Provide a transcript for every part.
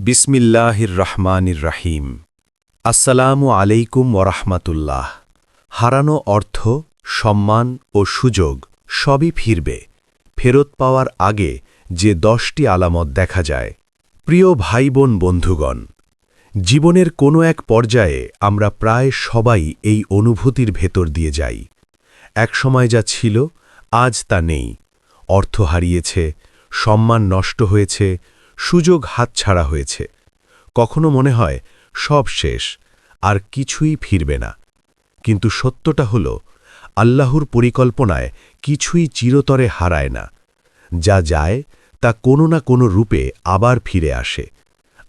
বিসমিল্লাহির রহমানির রহিম। আসসালামু আলাইকুম ওরহমাতুল্লাহ। হারানো অর্থ, সম্মান ও সুযোগ সবই ফিরবে, ফেরত পাওয়ার আগে যে 10টি আলামত দেখা যায়। প্রিয় ভাই বোন বন্ধুগণ, জীবনের কোনো এক পর্যায়ে আমরা প্রায় সবাই এই অনুভূতির ভেতর দিয়ে যাই। একসময় যা ছিল, আজ তা নেই। অর্থ হারিয়েছে, সম্মান নষ্ট হয়েছে, সুযোগ হাতছাড়া হয়েছে। কখনো মনে হয় সব শেষ, আর কিছুই ফিরবে না। কিন্তু সত্যটা হল, আল্লাহর পরিকল্পনায় কিছুই চিরতরে হারায় না। যা যায় তা কোনো না কোনো রূপে আবার ফিরে আসে,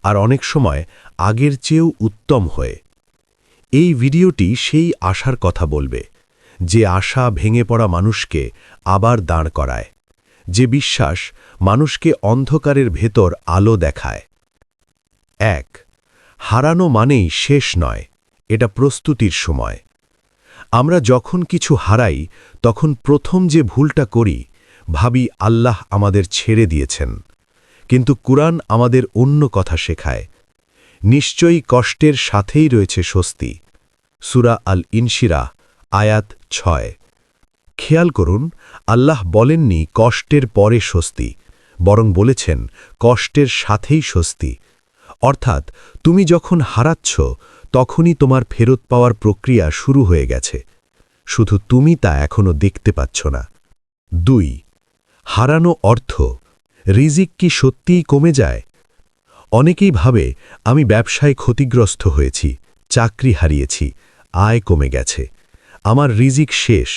আর অনেক সময় আগের চেয়েও উত্তম হয়ে। এই ভিডিওটি সেই আশার কথা বলবে, যে আশা ভেঙে পড়া মানুষকে আবার দাঁড় করায়, যে বিশ্বাস মানুষকে অন্ধকারের ভেতর আলো দেখায়। ১. হারানো মানেই শেষ নয়, এটা প্রস্তুতির সময়। আমরা যখন কিছু হারাই, তখন প্রথম যে ভুলটা করি, ভাবি আল্লাহ আমাদের ছেড়ে দিয়েছেন। কিন্তু কুরআন আমাদের অন্য কথা শেখায়। নিশ্চয়ই কষ্টের সাথেই রয়েছে স্বস্তি। সূরা আল ইনশিরাহ, আয়াত 6। খেয়াল করুন, আল্লাহ বলেননি কষ্টের পরে স্বস্তি, বরং বলেছেন কষ্টের সাথেই স্বস্তি। অর্থাৎ তুমি যখন হারাচ্ছ, তখনই তোমার ফেরত পাওয়ার প্রক্রিয়া শুরু হয়ে গেছে, শুধু তুমি তা এখনো দেখতে পাচ্ছ না। ২. হারানো অর্থ, রিজিক কি সত্যিই কমে যায়? অনেকেই ভাবে, আমি ব্যবসায় ক্ষতিগ্রস্ত হয়েছি, চাকরি হারিয়েছি, আয় কমে গেছে, আমার রিজিক শেষ।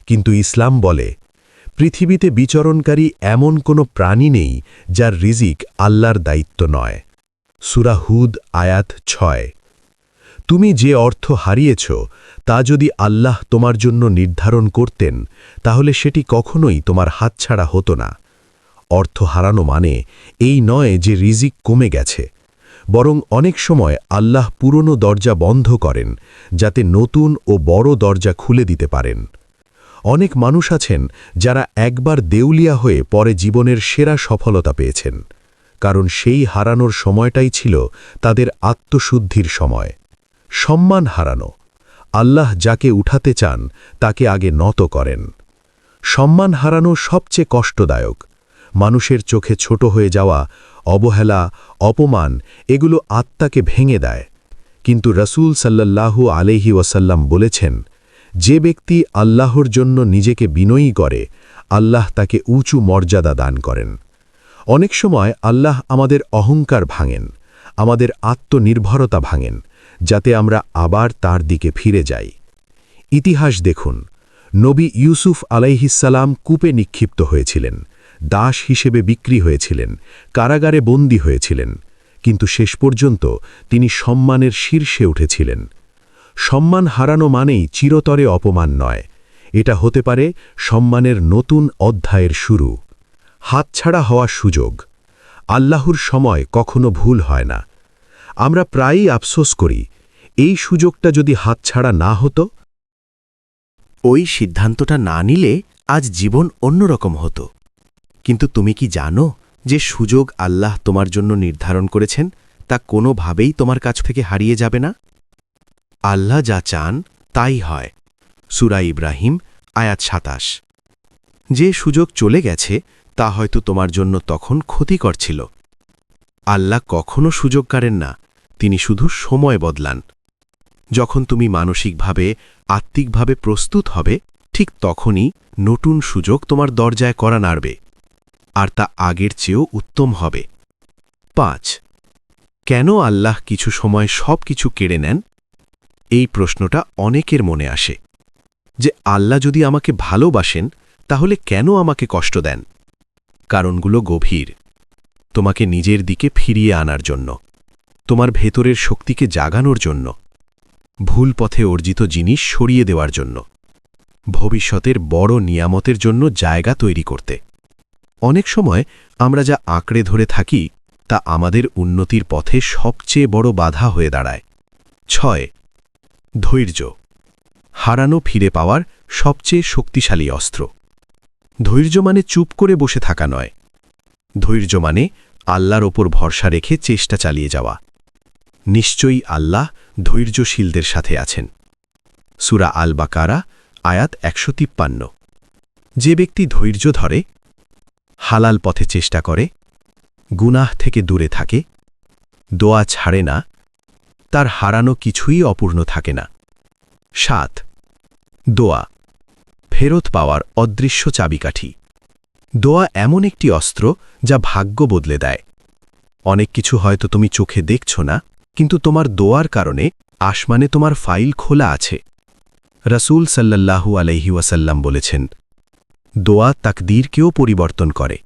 কিন্তু ইসলাম বলে, পৃথিবীতে বিচরণকারী এমন কোনো প্রাণী নেই যার রিজিক আল্লাহর দায়িত্ব নয়। সূরা হুদ, আয়াত 6। তুমি যে অর্থ হারিয়েছ, তা যদি আল্লাহ তোমার জন্য নির্ধারণ করতেন, তাহলে সেটি কখনোই তোমার হাতছাড়া হতো না। অর্থ হারানো মানে এই নয় যে রিজিক কমে গেছে, বরং অনেক সময় আল্লাহ পুরনো দরজা বন্ধ করেন, যাতে নতুন ও বড় দরজা খুলে দিতে পারেন। অনেক মানুষ আছেন যারা একবার দেউলিয়া হয়ে পরে জীবনের সেরা সফলতা পেয়েছেন, কারণ সেই হারানোর সময়টাই ছিল তাদের আত্মশুদ্ধির সময়। সম্মান হারানো, আল্লাহ যাকে উঠাতে চান তাকে আগে নত করেন। সম্মান হারানো সবচেয়ে কষ্টদায়ক। মানুষের চোখে ছোট হয়ে যাওয়া, অবহেলা, অপমান, এগুলো আত্মাকে ভেঙে দেয়। কিন্তু রাসূল সাল্লাল্লাহু আলাইহি ওয়াসাল্লাম বলেছেন, যে ব্যক্তি আল্লাহর জন্য নিজেকে বিনয়ী করে, আল্লাহ তাকে উঁচু মর্যাদা দান করেন। অনেক সময় আল্লাহ আমাদের অহংকার ভাঙেন, আমাদের আত্মনির্ভরতা ভাঙেন, যাতে আমরা আবার তার দিকে ফিরে যাই। ইতিহাস দেখুন, নবী ইউসুফ আলাইহিসসালাম কূপে নিক্ষিপ্ত হয়েছিলেন, দাস হিসেবে বিক্রি হয়েছিলেন, কারাগারে বন্দী হয়েছিলেন, কিন্তু শেষ পর্যন্ত তিনি সম্মানের শীর্ষে উঠেছিলেন। সম্মান হারানো মানেই চিরতরে অপমান নয়, এটা হতে পারে সম্মানের নতুন অধ্যায়ের শুরু। হাতছাড়া হওয়া সুযোগ, আল্লাহর সময় কখনো ভুল হয় না। আমরা প্রায়ই আফসোস করি, এই সুযোগটা যদি হাতছাড়া না হতো, ওই সিদ্ধান্তটা না নিলে আজ জীবন অন্যরকম হতো। কিন্তু তুমি কি জানো যে সুযোগ আল্লাহ তোমার জন্য নির্ধারণ করেছেন, তা কোনোভাবেই তোমার কাছ থেকে হারিয়ে যাবে না? আল্লাহ যা চান তাই হয়। সূরা ইব্রাহিম, আয়াত ২৭। যে সুযোগ চলে গেছে তা হয়তো তোমার জন্য তখন ক্ষতিকর ছিল। আল্লাহ কখনো সুযোগ কাড়েন না, তিনি শুধু সময় বদলান। যখন তুমি মানসিকভাবে, আত্মিকভাবে প্রস্তুত হবে, ঠিক তখনই নতুন সুযোগ তোমার দরজায় কড়া নাড়বে, আর তা আগের চেয়েও উত্তম হবে। ৫. কেন আল্লাহ কিছু সময় সব কিছু কেড়ে নেন? এই প্রশ্নটা অনেকের মনে আসে, যে আল্লাহ যদি আমাকে ভালোবাসেন, তাহলে কেন আমাকে কষ্ট দেন? কারণগুলো গভীর। তোমাকে নিজের দিকে ফিরিয়ে আনার জন্য, তোমার ভেতরের শক্তিকে জাগানোর জন্য, ভুল পথে অর্জিত জিনিস সরিয়ে দেওয়ার জন্য, ভবিষ্যতের বড় নিয়ামতের জন্য জায়গা তৈরি করতে। অনেক সময় আমরা যা আঁকড়ে ধরে থাকি, তা আমাদের উন্নতির পথে সবচেয়ে বড় বাধা হয়ে দাঁড়ায়। ৬. ধৈর্য, হারানো ফিরে পাওয়ার সবচেয়ে শক্তিশালী অস্ত্র। ধৈর্য মানে চুপ করে বসে থাকা নয়। ধৈর্য মানে আল্লাহর ওপর ভরসা রেখে চেষ্টা চালিয়ে যাওয়া। নিশ্চয়ই আল্লাহ ধৈর্যশীলদের সাথে আছেন। সূরা আল বাকারা আয়াত ১৫৩। যে ব্যক্তি ধৈর্য ধরে, হালাল পথে চেষ্টা করে, গুনাহ থেকে দূরে থাকে, দোয়া ছাড়ে না, তার হারানো কিছুই অপূর্ণ থাকে না। ৭ দোয়া ফেরত পাওয়ার অদৃশ্য চাবিকাঠি। দোয়া এমন একটি অস্ত্র যা ভাগ্য বদলে দেয়। অনেক কিছু হয়তো তুমি চোখে দেখছ না, কিন্তু তোমার দোয়ার কারণে আসমানে তোমার ফাইল খোলা আছে। রাসূল সাল্লাল্লাহু আলাইহি ওয়াসাল্লাম বলেছেন, দোয়া তাকদীরকেও পরিবর্তন করে।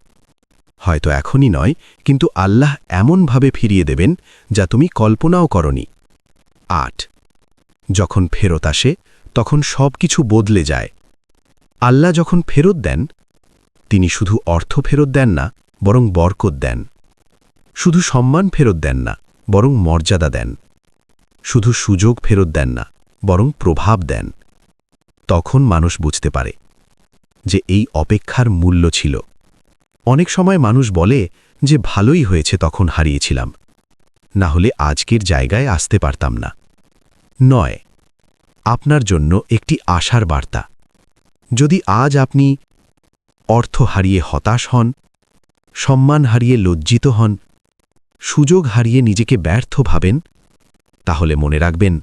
হয়তো এখনই নয়, কিন্তু আল্লাহ এমনভাবে ফিরিয়ে দেবেন যা তুমি কল্পনাও করনি। ৮ যখন ফেরত আসে তখন সব কিছু বদলে যায়। আল্লাহ যখন ফেরত দেন, তিনি শুধু অর্থ ফেরত দেন না, বরং বরকত দেন। শুধু সম্মান ফেরত দেন না, বরং মর্যাদা দেন। শুধু সুযোগ ফেরত দেন না, বরং প্রভাব দেন। তখন মানুষ বুঝতে পারে যে এই অপেক্ষার মূল্য ছিল। অনেক সময় মানুষ বলে যে ভালোই হয়েছে তখন হারিয়েছিলাম, না হলে আজকের জায়গায় আসতে পারতাম না। ৯ আপনার জন্য একটি আশার বার্তা। যদি আজ আপনি অর্থ হারিয়ে হতাশ হন, সম্মান হারিয়ে লজ্জিত হন, সুযোগ হারিয়ে নিজেকে ব্যর্থ ভাবেন, তাহলে মনে রাখবেন,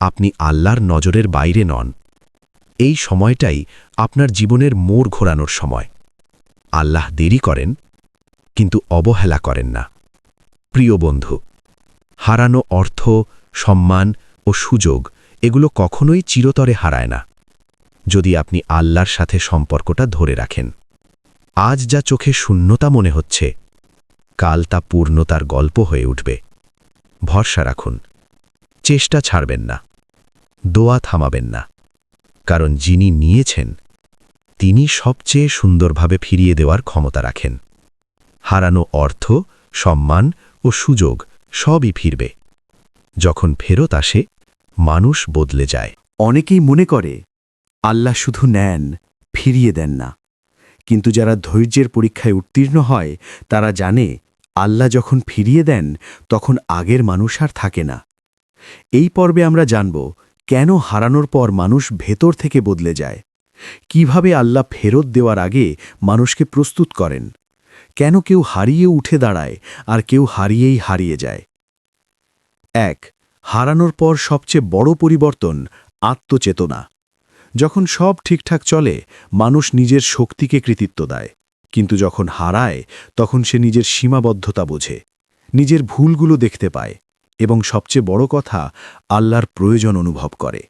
আপনি আল্লাহর নজরের বাইরে নন। এই সময়টাই আপনার জীবনের মোড় ঘোরানোর সময়। আল্লাহ দেরি করেন, কিন্তু অবহেলা করেন না। প্রিয় বন্ধু, হারানো অর্থ, সম্মান ও সুযোগ এগুলো কখনোই চিরতরে হারায় না, যদি আপনি আল্লাহর সাথে সম্পর্কটা ধরে রাখেন। আজ যা চোখে শূন্যতা মনে হচ্ছে, কাল তা পূর্ণতার গল্প হয়ে উঠবে। ভরসা রাখুন, চেষ্টা ছাড়বেন না, দোয়া থামাবেন না, কারণ যিনি নিয়েছেন তিনি সবচেয়ে সুন্দরভাবে ফিরিয়ে দেওয়ার ক্ষমতা রাখেন। হারানো অর্থ, সম্মান ও সুযোগ সবই ফিরবে। যখন ফেরত আসে, মানুষ বদলে যায়। অনেকেই মনে করে আল্লাহ শুধু নেন, ফিরিয়ে দেন না। কিন্তু যারা ধৈর্যের পরীক্ষায় উত্তীর্ণ হয়, তারা জানে আল্লাহ যখন ফিরিয়ে দেন তখন আগের মানুষ আর থাকে না। এই পর্বে আমরা জানব কেন হারানোর পর মানুষ ভেতর থেকে বদলে যায়, কিভাবে আল্লাহ ফেরত দেওয়ার আগে মানুষকে প্রস্তুত করেন, কেন কেউ হারিয়ে উঠে দাঁড়ায় আর কেউ হারিয়েই হারিয়ে যায়। ১ হারানোর পর সবচেয়ে বড় পরিবর্তন আত্মচেতনা। যখন সব ঠিকঠাক চলে, মানুষ নিজের শক্তিকে কৃতিত্ব দেয়, কিন্তু যখন হারায় তখন সে নিজের সীমাবদ্ধতা বোঝে, নিজের ভুলগুলো দেখতে পায় এবং সবচেয়ে বড় কথা, আল্লাহর প্রয়োজন অনুভব করে।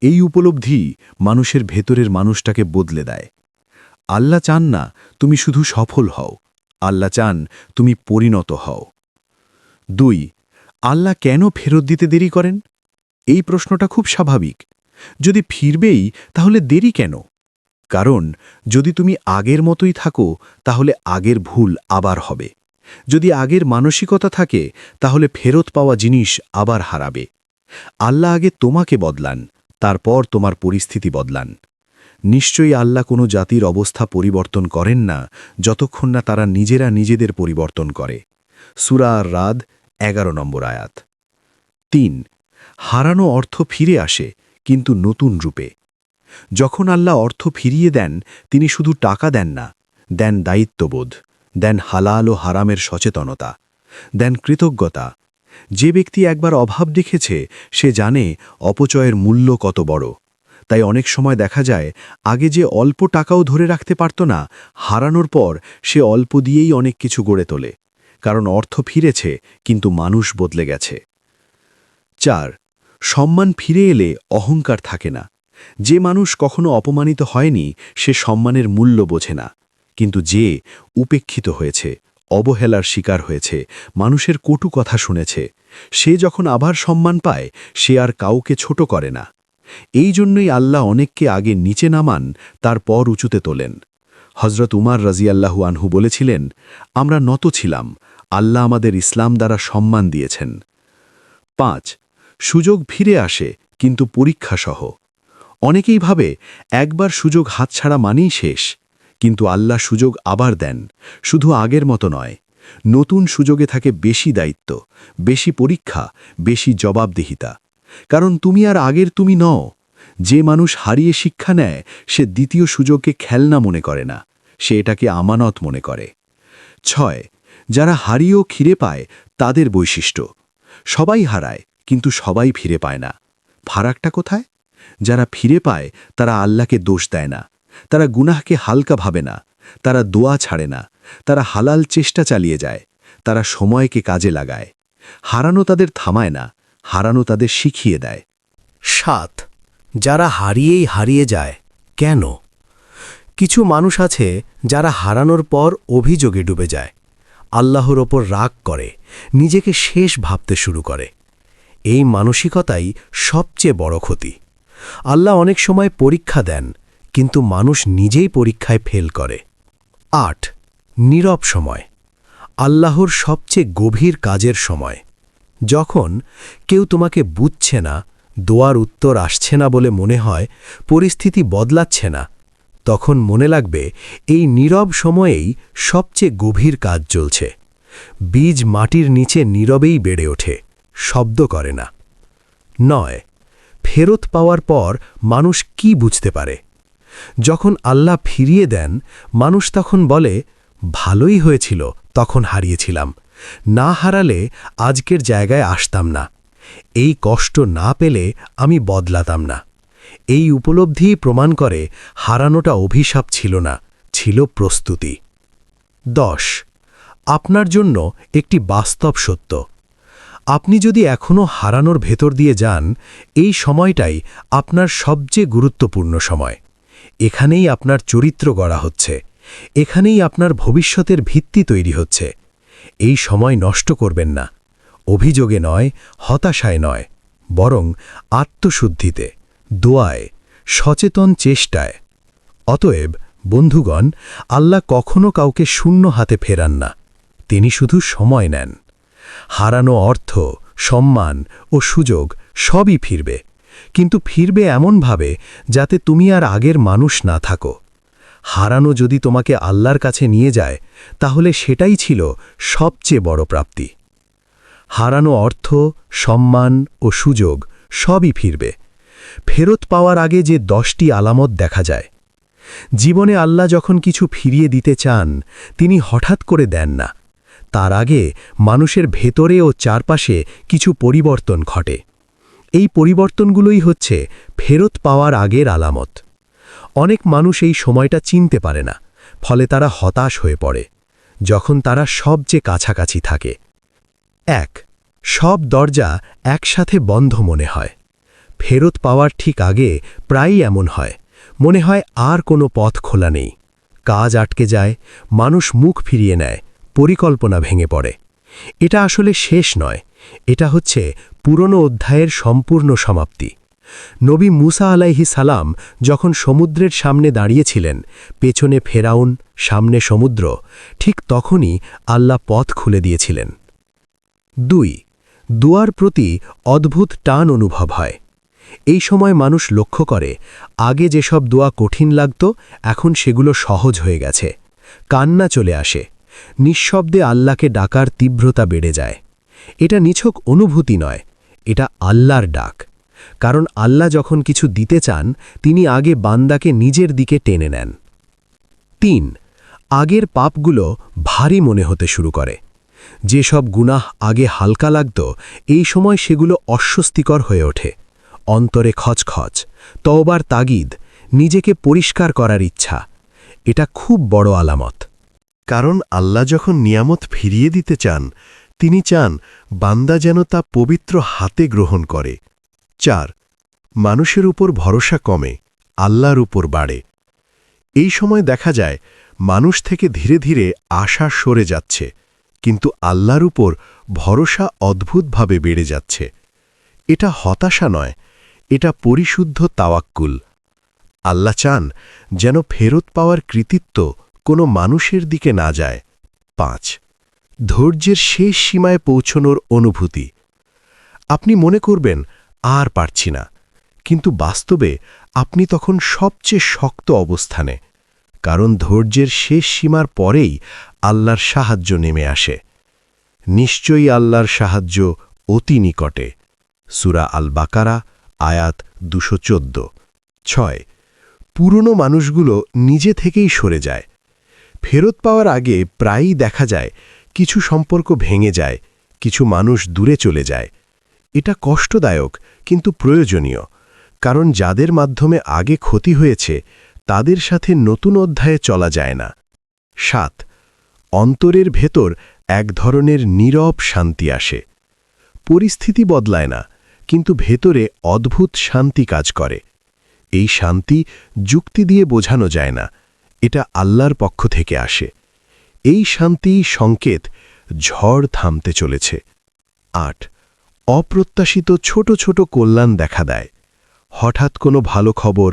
এই উপলব্ধি মানুষের ভেতরের মানুষটাকে বদলে দেয়। আল্লাহ চান না তুমি শুধু সফল হও, আল্লাহ চান তুমি পরিণত হও। ২ আল্লাহ কেন ফেরত দিতে দেরি করেন? এই প্রশ্নটা খুব স্বাভাবিক। যদি ফিরবেই, তাহলে দেরি কেন? কারণ যদি তুমি আগের মতোই থাকো, তাহলে আগের ভুল আবার হবে। যদি আগের মানসিকতা থাকে, তাহলে ফেরত পাওয়া জিনিস আবার হারাবে। আল্লাহ আগে তোমাকে বদলান, তারপর তোমার পরিস্থিতি বদলান। নিশ্চয়ই আল্লাহ কোনো জাতির অবস্থা পরিবর্তন করেন না যতক্ষণ না তারা নিজেরা নিজেদের পরিবর্তন করে। সূরা আর-রাদ ১১ নম্বর আয়াত। ৩ হারানো অর্থ ফিরে আসে, কিন্তু নতুন রূপে। যখন আল্লাহ অর্থ ফিরিয়ে দেন, তিনি শুধু টাকা দেন না, দেন দায়িত্ববোধ, দেন হালাল ও হারামের সচেতনতা, দেন কৃতজ্ঞতা। যে ব্যক্তি একবার অভাব দেখেছে, সে জানে অপচয়ের মূল্য কত বড়। তাই অনেক সময় দেখা যায়, আগে যে অল্প টাকাও ধরে রাখতে পারত না, হারানোর পর সে অল্প দিয়েই অনেক কিছু গড়ে তোলে। কারণ অর্থ ফিরেছে, কিন্তু মানুষ বদলে গেছে। ৪ সম্মান ফিরে এলে অহংকার থাকে না। যে মানুষ কখনো অপমানিত হয়নি, সে সম্মানের মূল্য বোঝে না। কিন্তু যে উপেক্ষিত হয়েছে, অবহেলার শিকার হয়েছে, মানুষের কটু কথা শুনেছে, সে যখন আবার সম্মান পায়, সে আর কাউকে ছোট করে না। এই জন্যই আল্লাহ অনেককে আগে নিচে নামান, তারপর উঁচুতে তোলেন। হজরত উমার রাজিয়াল্লাহু আনহু বলেছিলেন, আমরা নত ছিলাম, আল্লাহ আমাদের ইসলাম দ্বারা সম্মান দিয়েছেন। ৫ সুযোগ ফিরে আসে, কিন্তু পরীক্ষাসহ। অনেকেই ভাবে একবার সুযোগ হাতছাড়া মানেই শেষ, কিন্তু আল্লাহ সুযোগ আবার দেন, শুধু আগের মতো নয়, নতুন সুযোগে থাকে বেশি দায়িত্ব, বেশি পরীক্ষা, বেশি জবাবদিহিতা। কারণ তুমি আর আগের তুমি নও। যে মানুষ হারিয়ে শিক্ষা নেয় সে দ্বিতীয় সুযোগকে খেলনা মনে করে না, সে এটাকে আমানত মনে করে। 6. যারা হারিয়েও ফিরে পায় তাদের বৈশিষ্ট্য। সবাই হারায় কিন্তু সবাই ফিরে পায় না। ফারাকটা কোথায়? যারা ফিরে পায় তারা আল্লাহকে দোষ দেয় না, তারা গুনাহকে হালকা ভাবে না, তারা দোয়া ছাড়ে না, তারা হালাল চেষ্টা চালিয়ে যায়, তারা সময়কে কাজে লাগায়। হারানো তাদের থামায় না, হারানো তাদের শিখিয়ে দেয়। 7. যারা হারিয়েই হারিয়ে যায় কেন? কিছু মানুষ আছে যারা হারানোর পর অভিযোগে ডুবে যায়, আল্লাহর ওপর রাগ করে, নিজেকে শেষ ভাবতে শুরু করে। এই মানসিকতাই সবচেয়ে বড় ক্ষতি। আল্লাহ অনেক সময় পরীক্ষা দেন, কিন্তু মানুষ নিজেই পরীক্ষায় ফেল করে। 8. নীরব সময়, আল্লাহর সবচেয়ে গভীর কাজের সময়। যখন কেউ তোমাকে বুঝছে না, দোয়ার উত্তর আসছে না বলে মনে হয়, পরিস্থিতি বদলাচ্ছে না, তখন মনে লাগবে এই নীরব সময়েই সবচেয়ে গভীর কাজ চলছে। বীজ মাটির নিচে নীরবেই বেড়ে ওঠে, শব্দ করে না। 9. ফেরত পাওয়ার পর মানুষ কি বুঝতে পারে? যখন আল্লাহ ফিরিয়ে দেন, মানুষ তখন বলে, ভালোই হয়েছিল তখন হারিয়েছিলাম, না হারালে আজকের জায়গায় আসতাম না, এই কষ্ট না পেলে আমি বদলাতাম না। এই উপলব্ধিই প্রমাণ করে হারানোটা অভিশাপ ছিল না, ছিল প্রস্তুতি। 10. আপনার জন্য একটি বাস্তব সত্য। আপনি যদি এখনও হারানোর ভেতর দিয়ে যান, এই সময়টাই আপনার সবচেয়ে গুরুত্বপূর্ণ সময়। এখানেই আপনার চরিত্র গড়া হচ্ছে, এখানেই আপনার ভবিষ্যতের ভিত্তি তৈরি হচ্ছে। এই সময় নষ্ট করবেন না, অভিযোগে নয়, হতাশায় নয়, বরং আত্মশুদ্ধিতে, দোয়ায়, সচেতন চেষ্টায়। অতএব বন্ধুগণ, আল্লাহ কখনো কাউকে শূন্য হাতে ফেরান না, তিনি শুধু সময় নেন। হারানো অর্থ, সম্মান ও সুযোগ সবই ফিরবে, কিন্তু ফিরবে এমনভাবে যাতে তুমি আর আগের মানুষ না থাকো। হারানো যদি তোমাকে আল্লাহর কাছে নিয়ে যায়, তাহলে সেটাই ছিল সবচেয়ে বড় প্রাপ্তি। হারানো অর্থ, সম্মান ও সুযোগ সবই ফিরবে। ফেরত পাওয়ার আগে যে 10টি আলামত দেখা যায়। জীবনে আল্লাহ যখন কিছু ফিরিয়ে দিতে চান, তিনি হঠাৎ করে দেন না। তার আগে মানুষের ভেতরে ও চারপাশে কিছু পরিবর্তন ঘটে। এই পরিবর্তনগুলোই হচ্ছে ফেরত পাওয়ার আগের আলামত। অনেক মানুষ এই সময়টা চিনতে পারে না, ফলে তারা হতাশ হয়ে পড়ে, যখন তারা সবচেয়ে কাছাকাছি থাকে। 1. সব দরজা একসাথে বন্ধ মনে হয়। ফেরত পাওয়ার ঠিক আগে প্রায়ই এমন হয়, মনে হয় আর কোনো পথ খোলা নেই। কাজ আটকে যায়, মানুষ মুখ ফিরিয়ে নেয়, পরিকল্পনা ভেঙে পড়ে। এটা আসলে শেষ নয়, এটা হচ্ছে পুরনো অধ্যায়ের সম্পূর্ণ সমাপ্তি। নবী মুসা আলাইহিস সালাম যখন সমুদ্রের সামনে দাঁড়িয়েছিলেন, পেছনে ফেরাউন, সামনে সমুদ্র, ঠিক তখনই আল্লাহ পথ খুলে দিয়েছিলেন। 2. দুয়ার প্রতি অদ্ভুত টান অনুভব হয়। এই সময় মানুষ লক্ষ্য করে, আগে যেসব দোয়া কঠিন লাগত, এখন সেগুলো সহজ হয়ে গেছে। কান্না চলে আসে, নিঃশব্দে আল্লাহকে ডাকার তীব্রতা বেড়ে যায়। এটা নিছক অনুভূতি নয়, এটা আল্লাহর ডাক। কারণ আল্লাহ যখন কিছু দিতে চান, তিনি আগে বান্দাকে নিজের দিকে টেনে নেন। 3. আগের পাপগুলো ভারী মনে হতে শুরু করে। যেসব গুনাহ আগে হালকা লাগত, এই সময় সেগুলো অস্বস্তিকর হয়ে ওঠে। অন্তরে খচখচ, তওবার তাগিদ, নিজেকে পরিষ্কার করার ইচ্ছা। এটা খুব বড় আলামত। কারণ আল্লাহ যখন নিয়ামত ফিরিয়ে দিতে চান, তিনি চান বান্দা যেন তা পবিত্র হাতে গ্রহণ করে। 4. মানুষের উপর ভরসা কমে, আল্লাহর উপর বাড়ে। এই সময় দেখা যায় মানুষ থেকে ধীরে ধীরে আশা সরে যাচ্ছে, কিন্তু আল্লাহর উপর ভরসা অদ্ভুতভাবে বেড়ে যাচ্ছে। এটা হতাশা নয়, এটা পরিশুদ্ধ তাওয়াক্কুল। আল্লাহ চান যেন ফেরত পাওয়ার কৃতিত্ব কোনো মানুষের দিকে না যায়। 5. ধৈর্যের শেষ সীমায় পৌঁছনোর অনুভূতি। আপনি মনে করবেন আর পারছি না, কিন্তু বাস্তবে আপনি তখন সবচেয়ে শক্ত অবস্থানে। কারণ ধৈর্যের শেষ সীমার পরেই আল্লাহর সাহায্য নেমে আসে। নিশ্চয়ই আল্লাহর সাহায্য অতি নিকটে। সূরা আল বাকারা আয়াত 214। 6 পুরনো মানুষগুলো নিজে থেকেই সরে যায়। ফেরত পাওয়ার আগে প্রায়ই দেখা যায় কিছু সম্পর্ক ভেঙে যায়, কিছু মানুষ দূরে চলে যায়। এটা কষ্টদায়ক কিন্তু প্রয়োজনীয়, কারণ যাদের মাধ্যমে আগে ক্ষতি হয়েছে তাদের সাথে নতুন অধ্যায়ে চলা যায় না। 7 অন্তরের ভেতর এক ধরনের নীরব শান্তি আসে। পরিস্থিতি বদলায় না, কিন্তু ভেতরে অদ্ভুত শান্তি কাজ করে। এই শান্তি যুক্তি দিয়ে বোঝানো যায় না, এটা আল্লাহর পক্ষ থেকে আসে। এই শান্তি সংকেত ঝড় থামতে চলেছে। 8 অপ্রত্যাশিত ছোট ছোট কল্যাণ দেখা দেয়। হঠাৎ কোনো ভালো খবর,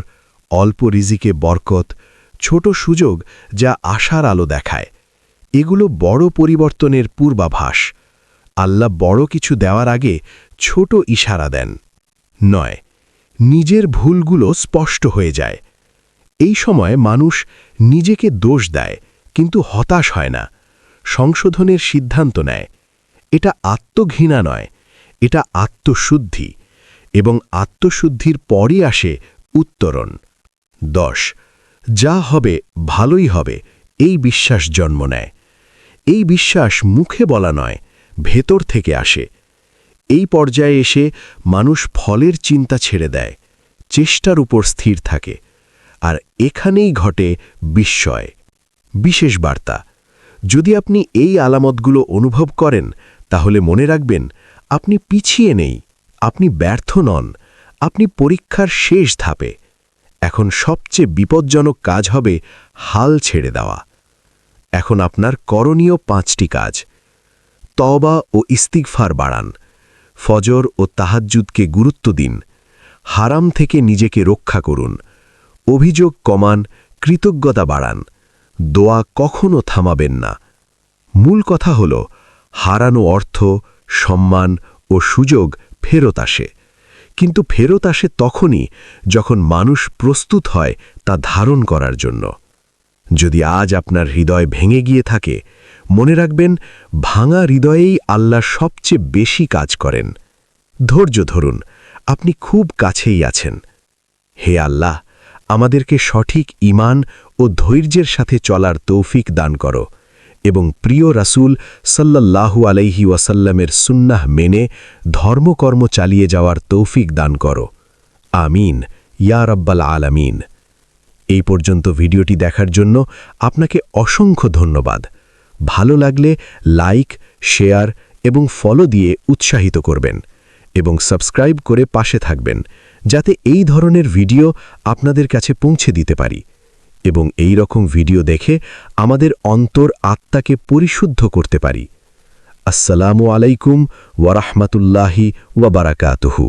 অল্প রিজিকে বরকত, ছোট সুযোগ যা আশার আলো দেখায়। এগুলো বড় পরিবর্তনের পূর্বাভাস। আল্লাহ বড় কিছু দেওয়ার আগে ছোট ইশারা দেন। 9 নিজের ভুলগুলো স্পষ্ট হয়ে যায়। এই সময় মানুষ নিজেকে দোষ দেয়, কিন্তু হতাশ হয় না, সংশোধনের সিদ্ধান্ত নেয়। এটা আত্মঘৃণা নয়, এটা আত্মশুদ্ধি, এবং আত্মশুদ্ধির পরই আসে উত্তরণ। 10 যা হবে ভালোই হবে, এই বিশ্বাস জন্ম নেয়। এই বিশ্বাস মুখে বলা নয়, ভেতর থেকে আসে। এই পর্যায়ে এসে মানুষ ফলের চিন্তা ছেড়ে দেয়, চেষ্টার উপর স্থির থাকে। আর এখানেই ঘটে বিস্ময়। বিশেষ বার্তা: যদি আপনি এই আলামতগুলো অনুভব করেন, তাহলে মনে রাখবেন, আপনি পিছিয়ে নেই, আপনি ব্যর্থ নন, আপনি পরীক্ষার শেষ ধাপে। এখন সবচেয়ে বিপজ্জনক কাজ হবে হাল ছেড়ে দেওয়া। এখন আপনার করণীয় 5টি কাজ। তওবা ও ইস্তিগফার বাড়ান। ফজর ও তাহাজ্জুদকে গুরুত্ব দিন। হারাম থেকে নিজেকে রক্ষা করুন। অভিযোগ কমান, কৃতজ্ঞতা বাড়ান। দোয়া কখনো থামাবেন না। মূল কথা হল, হারানো অর্থ, সম্মান ও সুযোগ ফেরত আসে, কিন্তু ফেরত আসে তখনই যখন মানুষ প্রস্তুত হয় তা ধারণ করার জন্য। যদি আজ আপনার হৃদয় ভেঙে গিয়ে থাকে, মনে রাখবেন, ভাঙা হৃদয়েই আল্লাহ সবচেয়ে বেশি কাজ করেন। ধৈর্য ধরুন, আপনি খুব কাছেই আছেন। হে আল্লাহ, আমাদেরকে সঠিক ঈমান ও ধৈর্যের সাথে চলার তৌফিক দান করো, এবং প্রিয় রাসূল সাল্লাল্লাহু আলাইহি ওয়াসাল্লামের সুন্নাহ মেনে ধর্মকর্ম চালিয়ে যাওয়ার তৌফিক দান করো। আমিন ইয়া রাব্বাল আলামিন। এই পর্যন্ত ভিডিওটি দেখার জন্য আপনাকে অসংখ্য ধন্যবাদ। ভালো লাগলে লাইক, শেয়ার এবং ফলো দিয়ে উৎসাহিত করবেন, এবং সাবস্ক্রাইব করে পাশে থাকবেন, যাতে এই ধরনের ভিডিও আপনাদের কাছে পৌঁছে দিতে পারি, এবং এই রকম ভিডিও দেখে আমাদের অন্তর আত্মাকে পরিশুদ্ধ করতে পারি। আসসালামু আলাইকুম ওয়া রাহমাতুল্লাহি ওয়া বারাকাতুহু।